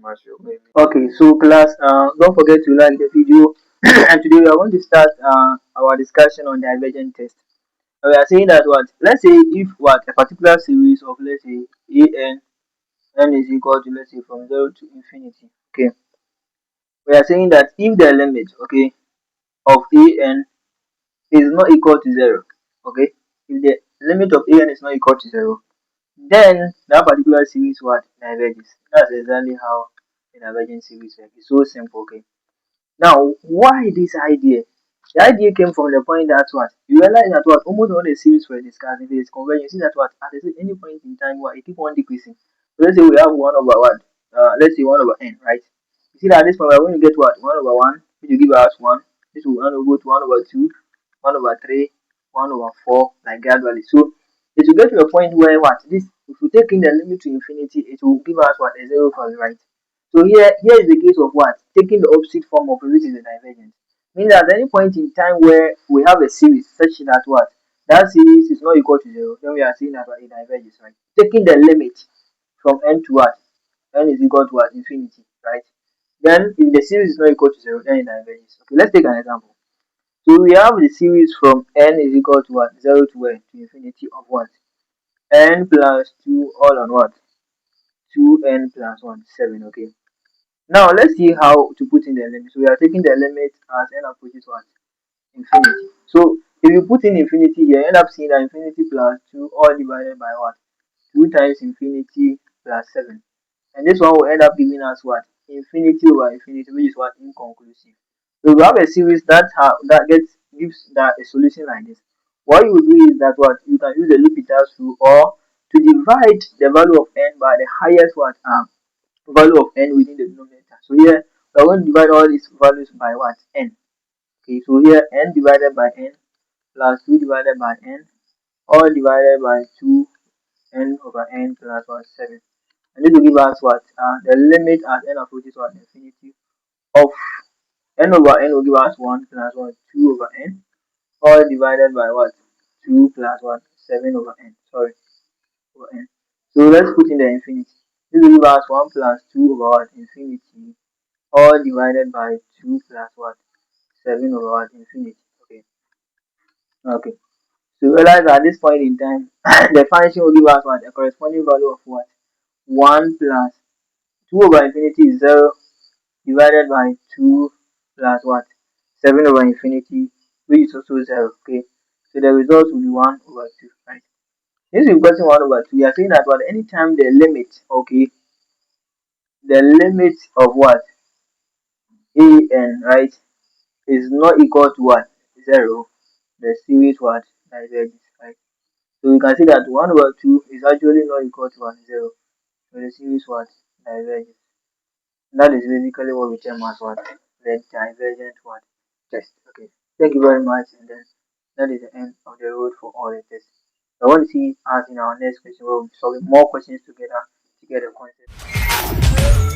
Okay, so class, don't forget to like the video. And today we are going to start our discussion on divergent test. We are saying that what? Let's say if what a particular series of, let's say, n is equal to, let's say, from 0 to infinity. Okay, we are saying that if the limit, okay, of an is not equal to 0, okay, if the limit of an is not equal to 0, then that particular series what diverges. That's exactly how a divergent series works. It's so simple. Okay, now why this idea? The idea came from the point that what you realize that what almost all the series were discussed, if it's convergence, you see that what at any point in time what it keep on decreasing. So let's say we have 1 over what, let's say 1 over n, right? You see that at this point we're going to get what 1 over 1, which will give us 1. This will go to 1 over 2, 1 over 3, 1 over 4, like gradually. So it will get to a point where what this, if we take in the limit to infinity, it will give us what a 0 for the right. So here is the case of what taking the opposite form of which is the divergence. Means that at any point in time where we have a series such that what that series is not equal to 0, then we are saying that it diverges, right? Taking the limit from n to what n is equal to what infinity, right? Then if the series is not equal to 0, then it diverges. Okay, let's take an example. So we have the series from n is equal to what 0 to where to infinity of what n plus 2 all on what 2n plus 1 7. Okay, now let's see how to put in the limit. So we are taking the limit as n approaches what infinity. So if you put in infinity here, you end up seeing that infinity plus 2 all divided by what 2 times infinity plus 7. And this one will end up giving us what infinity over infinity, which is what inconclusive. So we have a series that gives that a solution like this. What you will do is that what you can use the L'Hopital's rule, or to divide the value of n by the highest what value of n within the denominator. So here we are going to divide all these values by what n. Okay, so here n divided by n plus 2 divided by n all divided by 2 n over n plus 1 7. And this will give us what the limit as n approaches what infinity of n over n will give us 1 plus 1 2 over n all divided by what 2 plus 1 7 over n. Sorry, over n. So let's put in the infinity. This will give us 1 plus 2 over what infinity all divided by 2 plus what 7 over what infinity. Okay, okay. So realize at this point in time the function will give us what a corresponding value of what 1 plus 2 over infinity is 0 divided by 2 plus what 7 over infinity, which is also 0. Okay, so the result will be 1 over 2, right? Since we've gotten 1 over 2, we are saying that what anytime the limit, okay, the limit of what an, right, is not equal to what 0, the series what diverges, right? So we can see that 1 over 2 is actually not equal to what 0, so the series what diverges. That is basically what we term as what the divergent what test. Okay, thank you very much, and then that is the end of the road for all the tests. I want to see us in our next question where we'll be solving more questions together to get a concept.